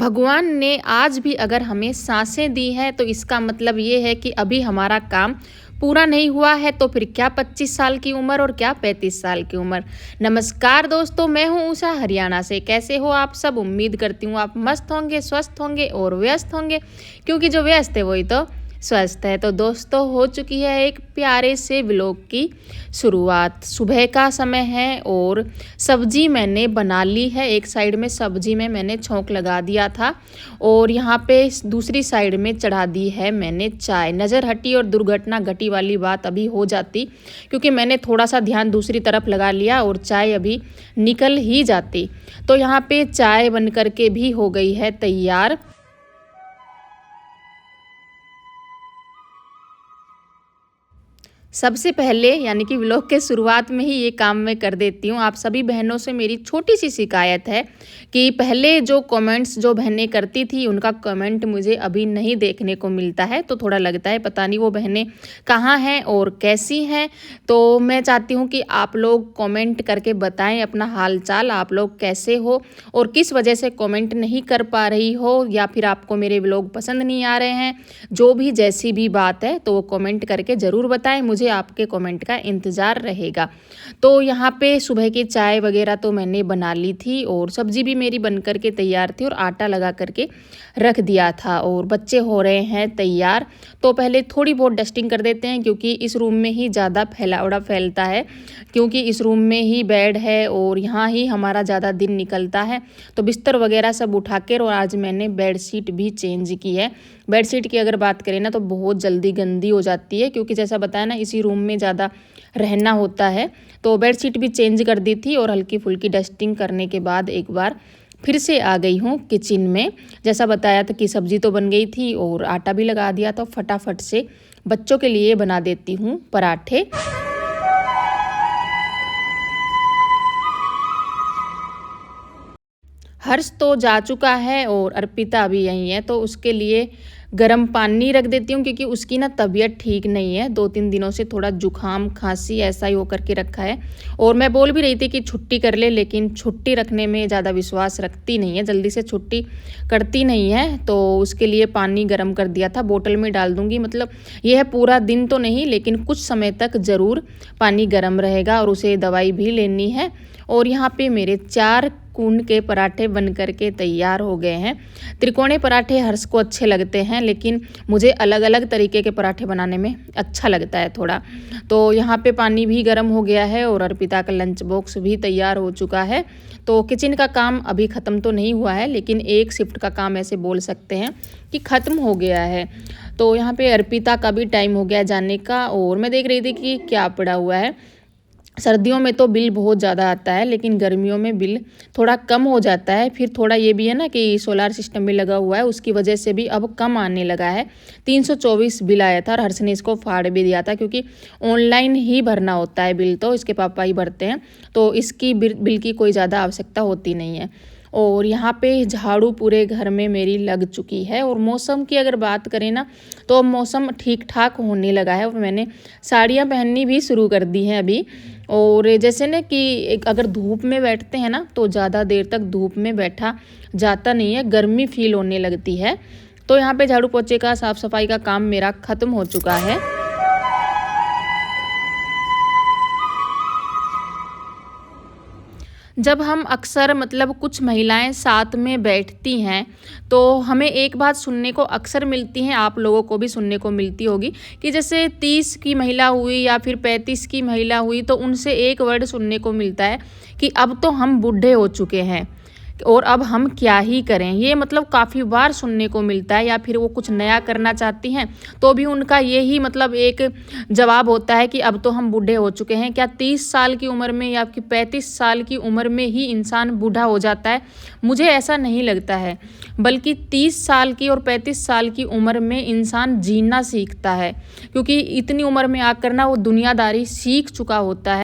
भगवान ने आज भी अगर हमें सांसें दी हैं तो इसका मतलब ये है कि अभी हमारा काम पूरा नहीं हुआ है। तो फिर क्या 25 साल की उम्र और क्या 35 साल की उम्र। नमस्कार दोस्तों, मैं हूँ उषा हरियाणा से। कैसे हो आप सब? उम्मीद करती हूँ आप मस्त होंगे, स्वस्थ होंगे और व्यस्त होंगे, क्योंकि जो व्यस्त है वही तो स्वस्थ है। तो दोस्तों, हो चुकी है एक प्यारे से व्लॉग की शुरुआत। सुबह का समय है और सब्जी मैंने बना ली है। एक साइड में सब्जी में मैंने छौंक लगा दिया था और यहाँ पे दूसरी साइड में चढ़ा दी है मैंने चाय। नज़र हटी और दुर्घटना घटी वाली बात अभी हो जाती, क्योंकि मैंने थोड़ा सा ध्यान दूसरी तरफ लगा लिया और चाय अभी निकल ही जाती। तो यहाँ पे चाय बन करके भी हो गई है तैयार। सबसे पहले यानी कि व्लॉग के शुरुआत में ही ये काम मैं कर देती हूँ। आप सभी बहनों से मेरी छोटी सी शिकायत है कि पहले जो कमेंट्स जो बहनें करती थी उनका कमेंट मुझे अभी नहीं देखने को मिलता है। तो थोड़ा लगता है पता नहीं वो बहनें कहाँ हैं और कैसी हैं। तो मैं चाहती हूँ कि आप लोग कमेंट करके बताएं अपना हाल चाल, आप लोग कैसे हो और किस वजह से कमेंट नहीं कर पा रही हो, या फिर आपको मेरे व्लॉग पसंद नहीं आ रहे हैं। जो भी जैसी भी बात है तो वो कमेंट करके ज़रूर बताएं, मुझे आपके कमेंट का इंतज़ार रहेगा। तो यहाँ पे सुबह की चाय वगैरह तो मैंने बना ली थी और सब्जी भी मेरी बन करके तैयार थी और आटा लगा करके रख दिया था और बच्चे हो रहे हैं तैयार। तो पहले थोड़ी बहुत डस्टिंग कर देते हैं, क्योंकि इस रूम में ही ज़्यादा फैलावड़ा फैलता है, क्योंकि इस रूम में ही बेड है और यहाँ ही हमारा ज़्यादा दिन निकलता है। तो बिस्तर वगैरह सब उठा कर, और आज मैंने बेडशीट भी चेंज की है। बेडशीट की अगर बात करें ना तो बहुत जल्दी गंदी हो जाती है, क्योंकि जैसा बताया ना इसी रूम में ज़्यादा रहना होता है। तो बेडशीट भी चेंज कर दी थी और हल्की फुल्की डस्टिंग करने के बाद एक बार फिर से आ गई हूँ किचन में। जैसा बताया था कि सब्जी तो बन गई थी और आटा भी लगा दिया, तो फटाफट से बच्चों के लिए बना देती हूँ पराठे। हर्ष तो जा चुका है और अर्पिता अभी यहीं है, तो उसके लिए गर्म पानी रख देती हूँ, क्योंकि उसकी ना तबीयत ठीक नहीं है। 2-3 दिनों से थोड़ा जुकाम खांसी ऐसा ही होकर के रखा है। और मैं बोल भी रही थी कि छुट्टी कर ले, लेकिन छुट्टी रखने में ज़्यादा विश्वास रखती नहीं है, जल्दी से छुट्टी करती नहीं है। तो उसके लिए पानी गर्म कर दिया था, बोतल में डाल दूँगी। मतलब यह है पूरा दिन तो नहीं, लेकिन कुछ समय तक ज़रूर पानी गर्म रहेगा और उसे दवाई भी लेनी है। और यहाँ पे मेरे 4 कून के पराठे बन करके तैयार हो गए हैं। त्रिकोणे पराठे हर्ष को अच्छे लगते हैं, लेकिन मुझे अलग अलग तरीके के पराठे बनाने में अच्छा लगता है थोड़ा। तो यहाँ पे पानी भी गर्म हो गया है और अर्पिता का लंच बॉक्स भी तैयार हो चुका है। तो किचन का काम अभी ख़त्म तो नहीं हुआ है, लेकिन एक शिफ्ट का काम ऐसे बोल सकते हैं कि ख़त्म हो गया है। तो यहाँ पे अर्पिता का भी टाइम हो गया जाने का, और मैं देख रही थी कि क्या पड़ा हुआ है। सर्दियों में तो बिल बहुत ज़्यादा आता है, लेकिन गर्मियों में बिल थोड़ा कम हो जाता है। फिर थोड़ा ये भी है ना कि सोलार सिस्टम भी लगा हुआ है, उसकी वजह से भी अब कम आने लगा है। 324 बिल आया था और हर्ष ने इसको फाड़ भी दिया था, क्योंकि ऑनलाइन ही भरना होता है बिल, तो इसके पापा ही भरते हैं। तो इसकी बिल की कोई ज़्यादा आवश्यकता होती नहीं है। और यहाँ पे झाड़ू पूरे घर में मेरी लग चुकी है। और मौसम की अगर बात करें ना तो मौसम ठीक ठाक होने लगा है और मैंने साड़ियाँ पहननी भी शुरू कर दी हैं अभी। और जैसे ना कि अगर धूप में बैठते हैं ना तो ज़्यादा देर तक धूप में बैठा जाता नहीं है, गर्मी फील होने लगती है। तो यहाँ पे झाड़ू पोछे का साफ़ सफाई का काम मेरा ख़त्म हो चुका है। जब हम अक्सर मतलब कुछ महिलाएं साथ में बैठती हैं तो हमें एक बात सुनने को अक्सर मिलती है, आप लोगों को भी सुनने को मिलती होगी, कि जैसे 30 की महिला हुई या फिर 35 की महिला हुई तो उनसे एक वर्ड सुनने को मिलता है कि अब तो हम बूढ़े हो चुके हैं और अब हम क्या ही करें। ये मतलब काफ़ी बार सुनने को मिलता है। या फिर वो कुछ नया करना चाहती हैं तो भी उनका यही मतलब एक जवाब होता है कि अब तो हम बूढ़े हो चुके हैं। क्या 30 साल की उम्र में या फिर 35 साल की उम्र में ही इंसान बूढ़ा हो जाता है? मुझे ऐसा नहीं लगता है, बल्कि 30 साल की और 35 साल की उम्र में इंसान जीना सीखता है, क्योंकि इतनी उम्र में आकर ना वो दुनियादारी सीख चुका होता है।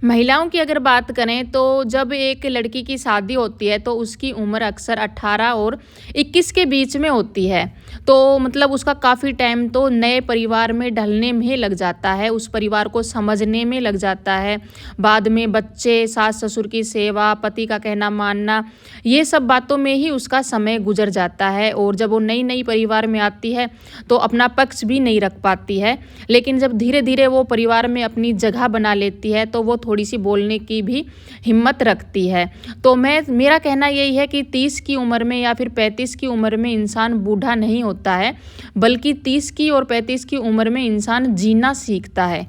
महिलाओं की अगर बात करें तो जब एक लड़की की शादी होती है तो उसकी उम्र अक्सर 18 और 21 के बीच में होती है। तो मतलब उसका काफ़ी टाइम तो नए परिवार में ढलने में लग जाता है, उस परिवार को समझने में लग जाता है। बाद में बच्चे, सास-ससुर की सेवा, पति का कहना मानना, ये सब बातों में ही उसका समय गुज़र जाता है। और जब वो नई-नई परिवार में आती है तो अपना पक्ष भी नहीं रख पाती है। लेकिन जब धीरे-धीरे वो परिवार में अपनी जगह बना लेती है तो वो थोड़ी-सी बोलने की भी हिम्मत रखती है। तो मेरा कहना यही है कि 30 की उम्र में या फिर 35 की उम्र में इंसान बूढ़ा नहीं होता है, बल्कि 30 की और 35 की उम्र में इंसान जीना सीखता है।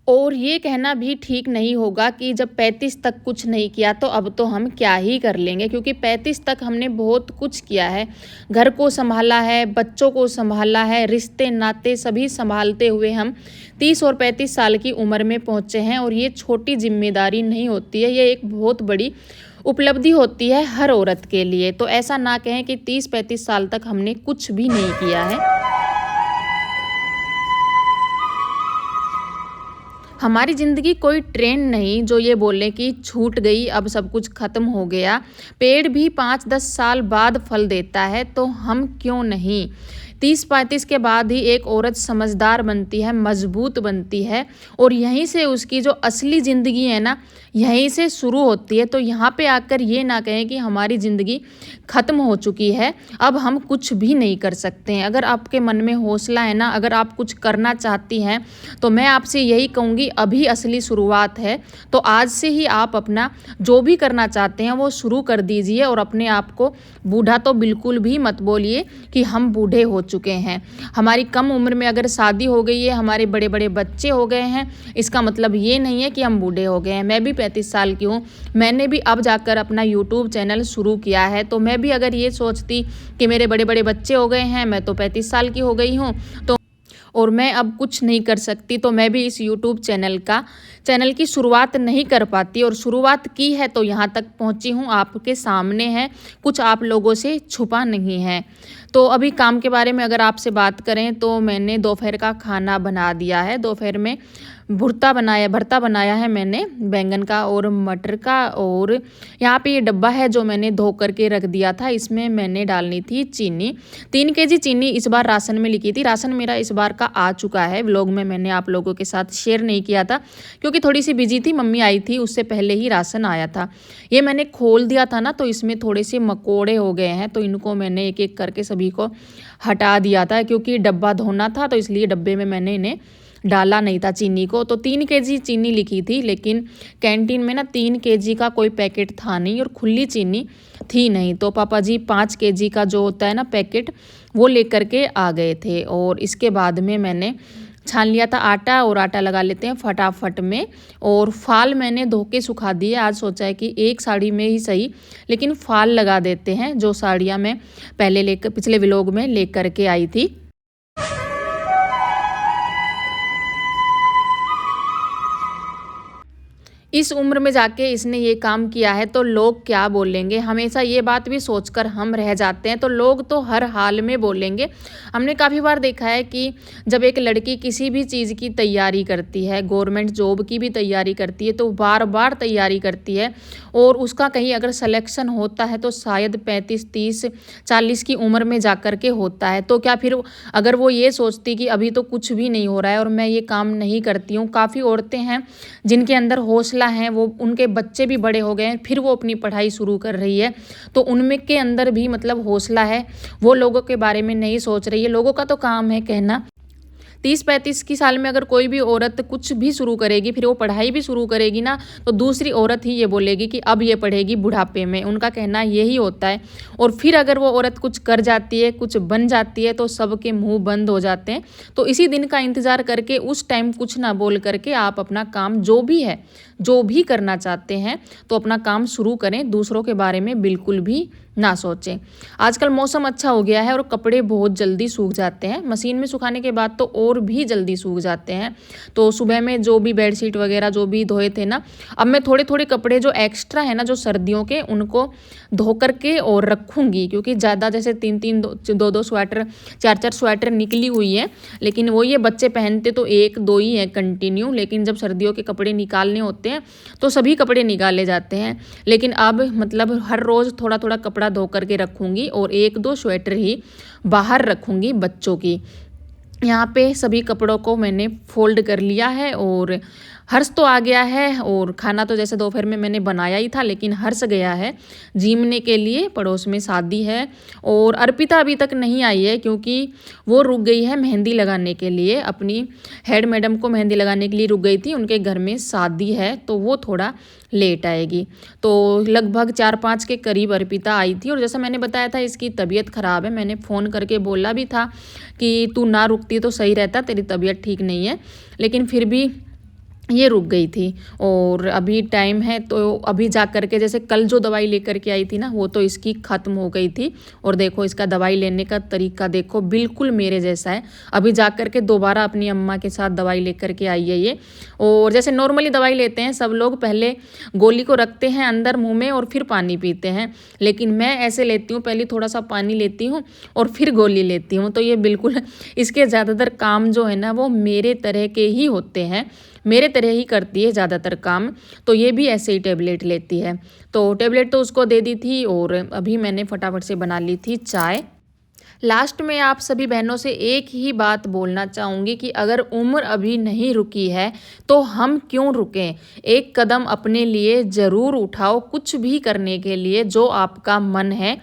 और ये कहना भी ठीक नहीं होगा कि जब 35 तक कुछ नहीं किया तो अब तो हम क्या ही कर लेंगे, क्योंकि 35 तक हमने बहुत कुछ किया है। घर को संभाला है, बच्चों को संभाला है, रिश्ते नाते सभी संभालते हुए हम 30 और 35 साल की उम्र में पहुँचे हैं। और ये छोटी जिम्मेदारी नहीं होती है, ये एक बहुत बड़ी उपलब्धि होती है हर औरत के लिए। तो ऐसा ना कहें कि 30-35 साल तक हमने कुछ भी नहीं किया है। हमारी ज़िंदगी कोई ट्रेन नहीं जो ये बोले कि छूट गई, अब सब कुछ ख़त्म हो गया। पेड़ भी 5-10 साल बाद फल देता है, तो हम क्यों नहीं। 30-35 के बाद ही एक औरत समझदार बनती है, मजबूत बनती है, और यहीं से उसकी जो असली ज़िंदगी है ना, यहीं से शुरू होती है। तो यहाँ पे आकर ये ना कहें कि हमारी ज़िंदगी ख़त्म हो चुकी है, अब हम कुछ भी नहीं कर सकते हैं। अगर आपके मन में हौसला है ना, अगर आप कुछ करना चाहती हैं, तो मैं आपसे यही कहूँगी, अभी असली शुरुआत है। तो आज से ही आप अपना जो भी करना चाहते हैं वो शुरू कर दीजिए, और अपने आप को बूढ़ा तो बिल्कुल भी मत बोलिए कि हम बूढ़े हो चुके हैं। हमारी कम उम्र में अगर शादी हो गई है, हमारे बड़े बड़े बच्चे हो गए हैं, इसका मतलब ये नहीं है कि हम बूढ़े हो गए हैं। मैं भी 35 साल की हूँ, मैंने भी अब जाकर अपना यूट्यूब चैनल शुरू किया है। तो मैं भी अगर ये सोचती कि मेरे बड़े बड़े बच्चे हो गए हैं, मैं तो 35 साल की हो गई हूँ, तो और मैं अब कुछ नहीं कर सकती, तो मैं भी इस यूट्यूब चैनल की शुरुआत नहीं कर पाती। और शुरुआत की है तो यहाँ तक पहुँची हूँ, आपके सामने है, कुछ आप लोगों से छुपा नहीं है। तो अभी काम के बारे में अगर आपसे बात करें तो मैंने दोपहर का खाना बना दिया है। दोपहर में भरता बनाया है मैंने बैंगन का और मटर का। और यहाँ पे ये डब्बा है जो मैंने धो करके रख दिया था, इसमें मैंने डालनी थी चीनी। 3 केजी चीनी इस बार राशन में लिखी थी। राशन मेरा इस बार का आ चुका है, व्लॉग में मैंने आप लोगों के साथ शेयर नहीं किया था क्योंकि थोड़ी सी बिजी थी, मम्मी आई थी उससे पहले ही राशन आया था। ये मैंने खोल दिया था ना, तो इसमें थोड़े से मकोड़े हो गए हैं, तो इनको मैंने एक एक करके सभी को हटा दिया था, क्योंकि डब्बा धोना था तो इसलिए डब्बे में मैंने इन्हें डाला नहीं था चीनी को। तो 3 केजी चीनी लिखी थी, लेकिन कैंटीन में ना 3 केजी का कोई पैकेट था नहीं और खुली चीनी थी नहीं। तो पापा जी 5 केजी का जो होता है ना पैकेट, वो लेकर के आ गए थे। और इसके बाद में मैंने छान लिया था आटा, और आटा लगा लेते हैं फटाफट में। और फाल मैंने धो के सुखा दिए। आज सोचा है कि एक साड़ी में ही सही, लेकिन फाल लगा देते हैं, जो साड़ियाँ मैं पहले पिछले व्लॉग में लेकर के आई थी। इस उम्र में जाके इसने ये काम किया है तो लोग क्या बोलेंगे, हमेशा ये बात भी सोचकर हम रह जाते हैं। तो लोग तो हर हाल में बोलेंगे। हमने काफ़ी बार देखा है कि जब एक लड़की किसी भी चीज़ की तैयारी करती है, गवर्नमेंट जॉब की भी तैयारी करती है, तो बार बार तैयारी करती है, और उसका कहीं अगर सिलेक्शन होता है तो शायद 35, 30, 40 की उम्र में जा कर के होता है। तो क्या फिर अगर वो ये सोचती कि अभी तो कुछ भी नहीं हो रहा है और मैं ये काम नहीं करती हूँ। काफ़ी औरतें हैं जिनके अंदर हौसला हैं, वो उनके बच्चे भी बड़े हो गए हैं, फिर वो अपनी पढ़ाई शुरू कर रही है, तो उनमें के अंदर भी मतलब हौसला है, वो लोगों के बारे में नहीं सोच रही है। लोगों का तो काम है कहना। 30-35 की साल में अगर कोई भी औरत कुछ भी शुरू करेगी, फिर वो पढ़ाई भी शुरू करेगी ना, तो दूसरी औरत ही ये बोलेगी कि अब ये पढ़ेगी बुढ़ापे में। उनका कहना यही होता है। और फिर अगर वो औरत कुछ कर जाती है, कुछ बन जाती है, तो सबके मुंह बंद हो जाते हैं। तो इसी दिन का इंतज़ार करके उस टाइम कुछ ना बोल करके आप अपना काम जो भी है, जो भी करना चाहते हैं तो अपना काम शुरू करें, दूसरों के बारे में बिल्कुल भी ना सोचें। आजकल मौसम अच्छा हो गया है और कपड़े बहुत जल्दी सूख जाते हैं, मशीन में सुखाने के बाद तो और भी जल्दी सूख जाते हैं। तो सुबह में जो भी बेडशीट वगैरह जो भी धोए थे ना, अब मैं थोड़े थोड़े कपड़े जो एक्स्ट्रा है ना, जो सर्दियों के, उनको धो करके और रखूँगी, क्योंकि ज़्यादा जैसे 3-3 2-2 स्वेटर 4-4 स्वेटर निकली हुई है, लेकिन वो ये बच्चे पहनते तो 1-2 ही है कंटिन्यू, लेकिन जब सर्दियों के कपड़े निकालने होते हैं तो सभी कपड़े निकाले जाते हैं। लेकिन अब मतलब हर रोज़ थोड़ा थोड़ा कपड़ा धो करके रखूँगी और 1-2 स्वेटर ही बाहर रखूँगी बच्चों की। यहाँ पे सभी कपड़ों को मैंने फोल्ड कर लिया है और हर्ष तो आ गया है, और खाना तो जैसे दोपहर में मैंने बनाया ही था, लेकिन हर्ष गया है जीमने के लिए, पड़ोस में शादी है। और अर्पिता अभी तक नहीं आई है क्योंकि वो रुक गई है मेहंदी लगाने के लिए, अपनी हेड मैडम को मेहंदी लगाने के लिए रुक गई थी, उनके घर में शादी है तो वो थोड़ा लेट आएगी। तो लगभग 4-5 के करीब अर्पिता आई थी, और जैसा मैंने बताया था इसकी तबीयत ख़राब है, मैंने फ़ोन करके बोला भी था कि तू ना रुकती तो सही रहता, तेरी तबीयत ठीक नहीं है, लेकिन फिर भी ये रुक गई थी। और अभी टाइम है तो अभी जा कर के, जैसे कल जो दवाई लेकर के आई थी ना, वो तो इसकी ख़त्म हो गई थी, और देखो इसका दवाई लेने का तरीका देखो, बिल्कुल मेरे जैसा है। अभी जा कर के दोबारा अपनी अम्मा के साथ दवाई लेकर के आई है ये। और जैसे नॉर्मली दवाई लेते हैं सब लोग, पहले गोली को रखते हैं अंदर मुँह में और फिर पानी पीते हैं, लेकिन मैं ऐसे लेती हूँ, पहले थोड़ा सा पानी लेती हूँ और फिर गोली लेती हूँ। तो ये बिल्कुल इसके ज़्यादातर काम जो है ना वो मेरे तरह के ही होते हैं, मेरे तरह ही करती है ज़्यादातर काम। तो ये भी ऐसे ही टेबलेट लेती है, तो टेबलेट तो उसको दे दी थी, और अभी मैंने फटाफट से बना ली थी चाय। लास्ट में आप सभी बहनों से एक ही बात बोलना चाहूँगी कि अगर उम्र अभी नहीं रुकी है तो हम क्यों रुकें। एक कदम अपने लिए ज़रूर उठाओ, कुछ भी करने के लिए जो आपका मन है।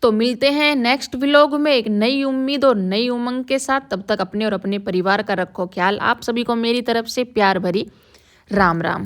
तो मिलते हैं नेक्स्ट व्लॉग में एक नई उम्मीद और नई उमंग के साथ। तब तक अपने और अपने परिवार का रखो ख्याल। आप सभी को मेरी तरफ से प्यार भरी राम राम।